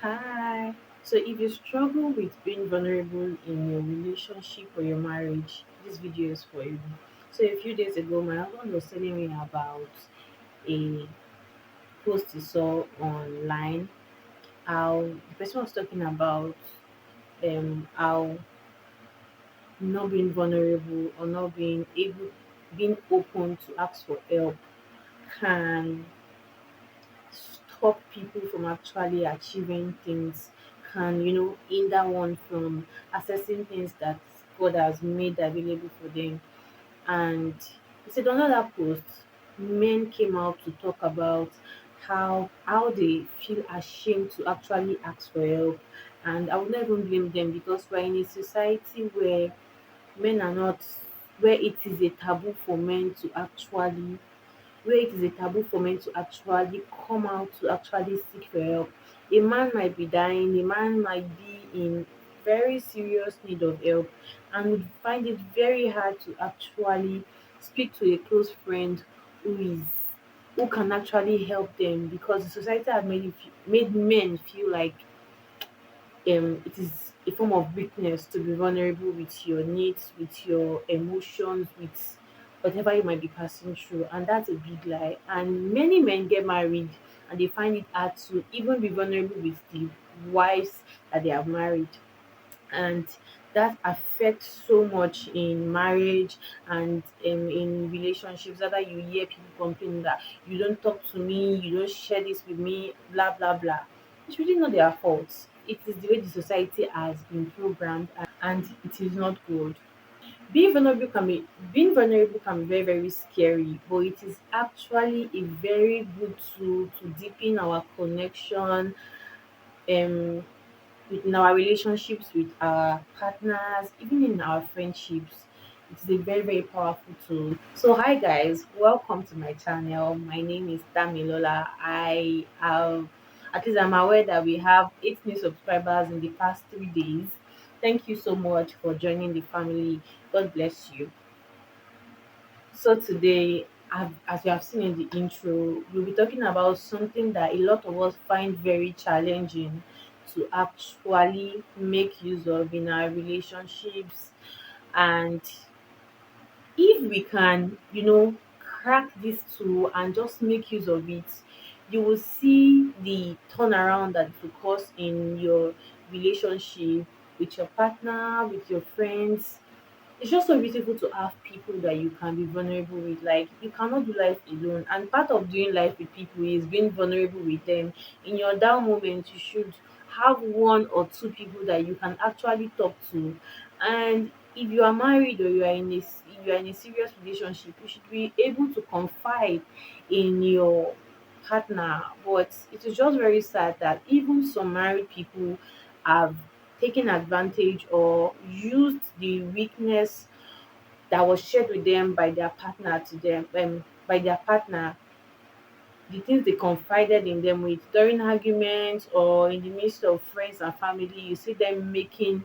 Hi. So, if you struggle with being vulnerable in your relationship or your marriage, this video is for you. So, a few days ago, my husband was telling me about a post he saw online. How the person was talking about how not being vulnerable or not being open to ask for help can stop people from actually achieving things, can hinder one from accessing things that God has made available for them. And he said on another post, men came out to talk about how they feel ashamed to actually ask for help. And I would not even blame them, because we're in a society men are not where it is a taboo for men to actually where it is a taboo for men to actually come out to actually seek for help. A man might be dying, a man might be in very serious need of help, and would find it very hard to actually speak to a close friend who can actually help them, because the society has made men feel like it is a form of weakness to be vulnerable with your needs, with your emotions, with whatever you might be passing through. And that's a big lie. And many men get married and they find it hard to even be vulnerable with the wives that they have married. And that affects so much in marriage and in relationships. That you hear people complaining that you don't talk to me, you don't share this with me, blah blah blah. It's really not their fault. It is the way the society has been programmed, and it is not good. Being vulnerable can be very very scary, but it is actually a very good tool to deepen our connection, um in our relationships with our partners, even in our friendships. It's a very, very powerful tool. So, hi guys, welcome to my channel. My name is Damilola. At least I'm aware that we have 8 new subscribers in the past 3 days. Thank you so much for joining the family. God bless you. So today, as you have seen in the intro, we'll be talking about something that a lot of us find very challenging to actually make use of in our relationships. And if we can, crack this tool and just make use of it, you will see the turnaround that it will cause in your relationship with your partner, with your friends. It's just so beautiful to have people that you can be vulnerable with. Like, you cannot do life alone, and part of doing life with people is being vulnerable with them. In your down moment, you should have one or two people that you can actually talk to. And if you are married or you are in a serious relationship, you should be able to confide in your partner. But it is just very sad that even some married people have taken advantage or used the weakness that was shared with them by their partner to them by their partner, the things they confided in them with during arguments or in the midst of friends and family. You see them making,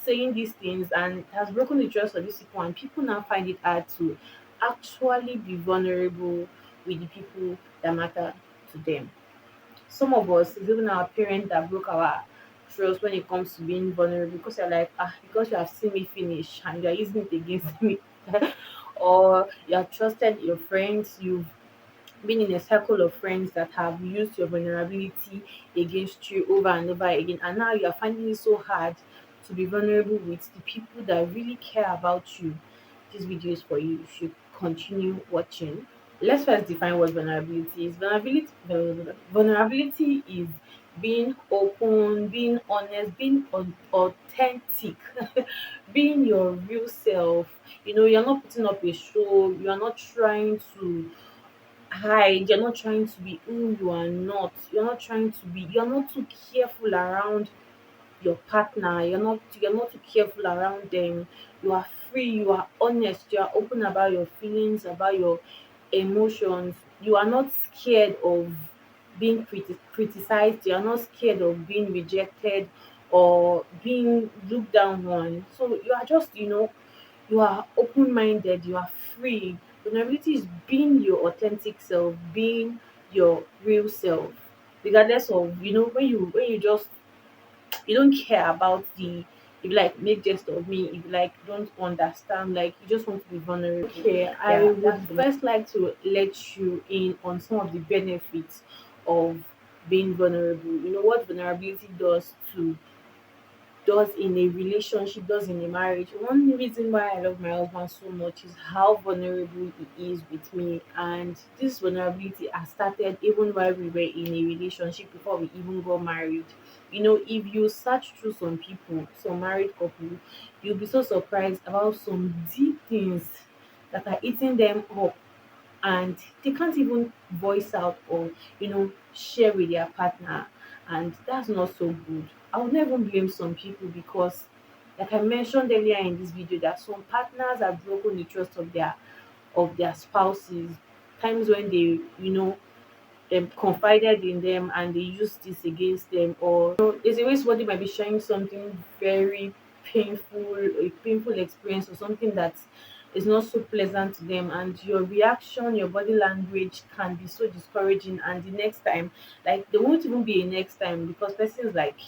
saying these things, and it has broken the trust of these people, and people now find it hard to actually be vulnerable with the people that matter to them. Some of us, it's even our parents that broke our trust when it comes to being vulnerable, because you're like, because you have seen me finish and you're using it against me. Or you have trusted your friends, you've been in a circle of friends that have used your vulnerability against you over and over again, and now you are finding it so hard to be vulnerable with the people that really care about you. This video is for you. You should continue watching. Let's first define what vulnerability is. Vulnerability is being open, being honest, being authentic, being your real self. You're not putting up a show, you're not trying to hide, you're not trying to be who you are not. You're not too careful around your partner, you're not too careful around them. You are free, you are honest, you are open about your feelings, about your emotions. You are not scared of being criticized, you are not scared of being rejected or being looked down on. So you are just, you are open minded, you are free. Vulnerability is being your authentic self, being your real self. regardless of, when you just, you don't care about the, if you like make jest of me, if you like don't understand, like you just want to be vulnerable. Okay, I Yeah, would that's the first like to let you in on some of the benefits of being vulnerable. You know what vulnerability does in a relationship, does in a marriage. One reason why I love my husband so much is how vulnerable he is with me. And this vulnerability has started even while we were in a relationship before we even got married. If you search through some people, some married couple, you'll be so surprised about some deep things that are eating them up, and they can't even voice out or share with their partner, and that's not so good. I would never blame some people because, like I mentioned earlier in this video, that some partners have broken the trust of their spouses, times when they confided in them and they used this against them. Or there's a way somebody might be sharing something very painful, a painful experience, or something that is not so pleasant to them, and your reaction, your body language can be so discouraging. And the next time, like, there won't even be a next time, because persons, like,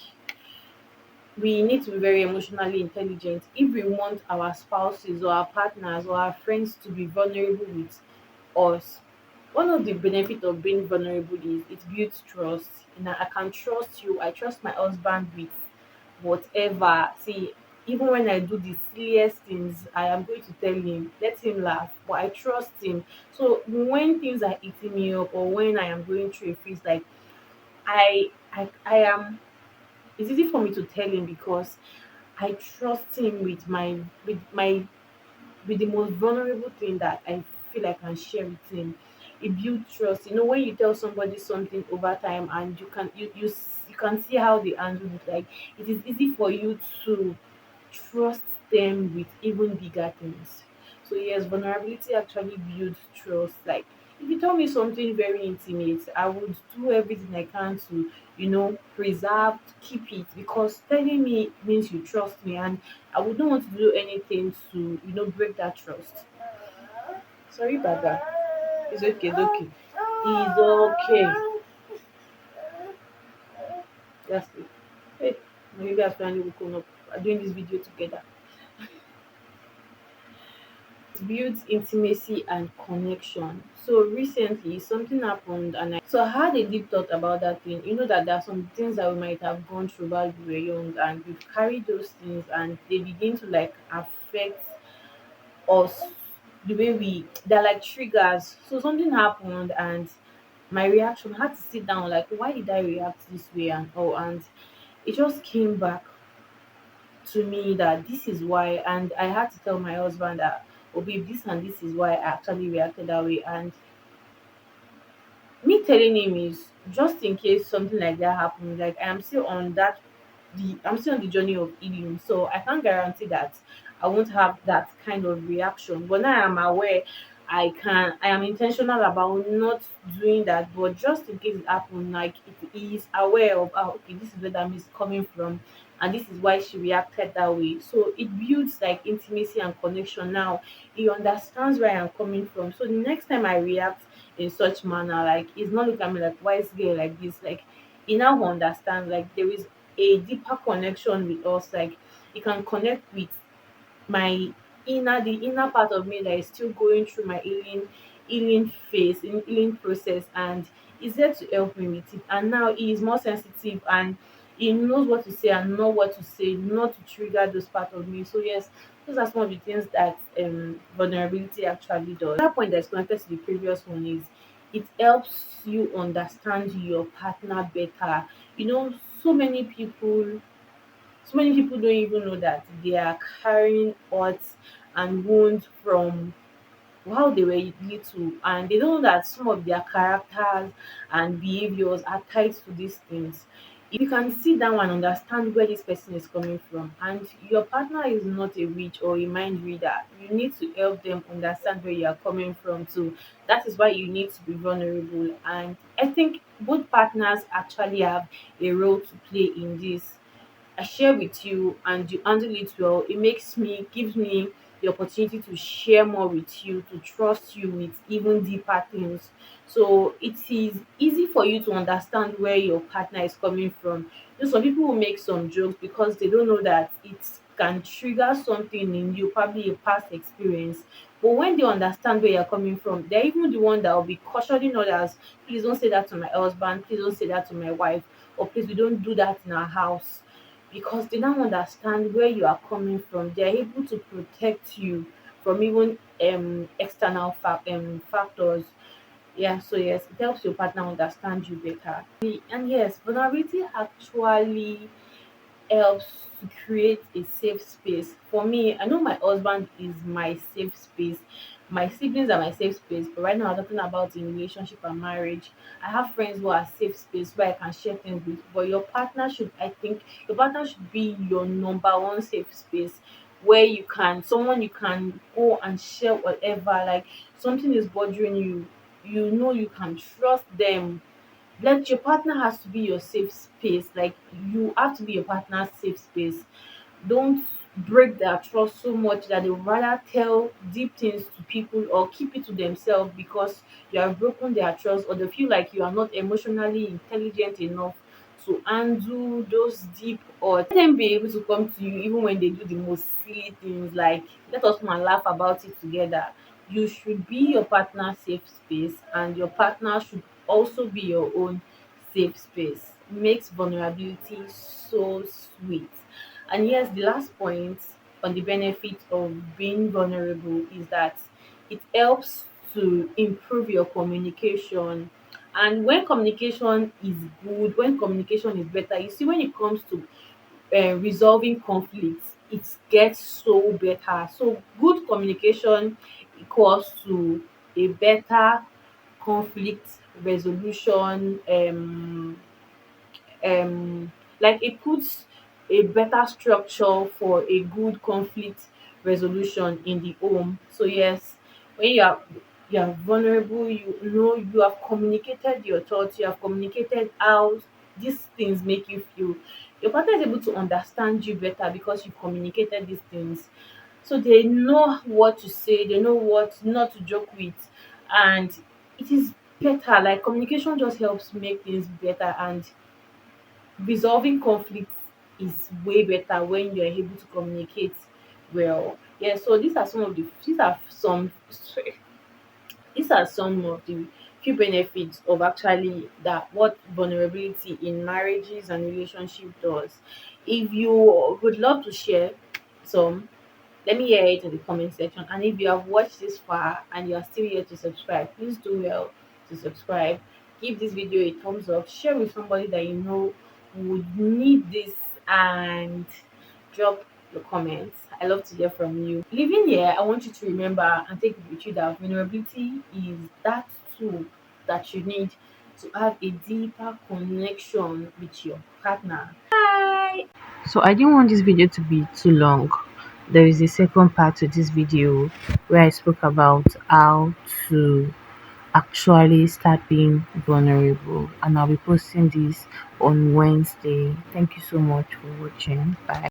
we need to be very emotionally intelligent if we want our spouses or our partners or our friends to be vulnerable with us. One of the benefit of being vulnerable is it builds trust. I can trust you. I trust my husband with whatever. See, even when I do the silliest things, I am going to tell him, let him laugh, but I trust him. So when things are eating me up, or when I am going through a phase, like, I am, it's easy for me to tell him, because I trust him with the most vulnerable thing that I feel I can share with him. It builds trust. When you tell somebody something over time, and you can see how they handle it, like, it is easy for you to trust them with even bigger things. So yes, vulnerability actually builds trust. Like, if you tell me something very intimate, I would do everything I can to, preserve, to keep it, because telling me means you trust me, and I would not want to do anything to, break that trust. Sorry about that. It's okay, it's okay. It's okay. That's it. Hey, maybe I finally woken up. We're doing this video together. Builds intimacy and connection. So recently something happened, and I had a deep thought about that thing. That there are some things that we might have gone through while we were young, and we've carried those things, and they begin to, like, affect us, the way they're like triggers. So something happened, and my reaction, I had to sit down, like, why did I react this way, and oh, and it just came back to me that this is why. And I had to tell my husband that, oh babe, this and this is why I actually reacted that way. And me telling him is just in case something like that happens. Like, I'm still on the journey of healing, so I can't guarantee that I won't have that kind of reaction. But now I'm aware, I am intentional about not doing that. But just in case it happens, like, it is aware of, okay, this is where that is coming from, and this is why she reacted that way. So it builds, like, intimacy and connection. Now he understands where I'm coming from. So the next time I react in such manner, like, he's not looking at me like, why is girl like this? Like, he now understands, like, there is a deeper connection with us. Like, he can connect with my the inner part of me that is still going through my healing phase, in healing process, and he's there to help me with it. And now he is more sensitive, and he knows what to say and know what to say, not to trigger those part of me. So yes, those are some of the things that vulnerability actually does. That point that's connected to the previous one is, it helps you understand your partner better. You know, so many people don't even know that they are carrying hurts and wounds from how they were little, and they don't know that some of their characters and behaviors are tied to these things. If you can sit down and understand where this person is coming from, and your partner is not a witch or a mind reader, you need to help them understand where you are coming from too. That is why you need to be vulnerable. And I think both partners actually have a role to play in this. I share with you and you handle it well. It makes me, gives me the opportunity to share more with you, to trust you with even deeper things. So it is easy for you to understand where your partner is coming from. You know, some people will make some jokes because they don't know that it can trigger something in you, probably a past experience. But when they understand where you're coming from, they're even the one that will be cautioning others, please don't say that to my husband, please don't say that to my wife, or please we don't do that in our house. Because they now understand where you are coming from. They're able to protect you from even external factors. Yeah, so yes, it helps your partner understand you better. And yes, vulnerability actually helps to create a safe space. For me, I know my husband is my safe space. My siblings are my safe space. But right now, I'm talking about in relationship and marriage. I have friends who are safe space where I can share things with. But your partner should, I think, your partner should be your number one safe space where you can, someone you can go and share whatever. Like something is bothering you, you know you can trust them. Like your partner has to be your safe space. Like you have to be your partner's safe space. Don't break their trust so much that they would rather tell deep things to people or keep it to themselves because you have broken their trust, or they feel like you are not emotionally intelligent enough to handle those deep, or let them be able to come to you even when they do the most silly things, like let us come and laugh about it together. You should be your partner's safe space, and your partner should also be your own safe space. Makes vulnerability so sweet. And yes, the last point on the benefit of being vulnerable is that it helps to improve your communication. And when communication is good, when communication is better, you see, when it comes to resolving conflicts, it gets so better. So good communication equals to a better conflict resolution. Like it puts a better structure for a good conflict resolution in the home. So yes, when you are vulnerable, you know you have communicated your thoughts, you have communicated how these things make you feel. Your partner is able to understand you better because you communicated these things. So they know what to say, they know what not to joke with, and it is better. Like communication just helps make things better, and resolving conflicts is way better when you're able to communicate well. Yeah, so these are some of the few benefits of actually that what vulnerability in marriages and relationship does. If you would love to share some, let me hear it in the comment section. And if you have watched this far and you are still here to subscribe, please do well to subscribe. Give this video a thumbs up. Share with somebody that you know would need this, and drop your comments. I love to hear from you. Living here, I want you to remember and take it with you that vulnerability is that tool that you need to have a deeper connection with your partner. Bye. So I didn't want this video to be too long. There is a second part to this video where I spoke about how to actually start being vulnerable, and I'll be posting this on Wednesday. Thank you so much for watching. Bye.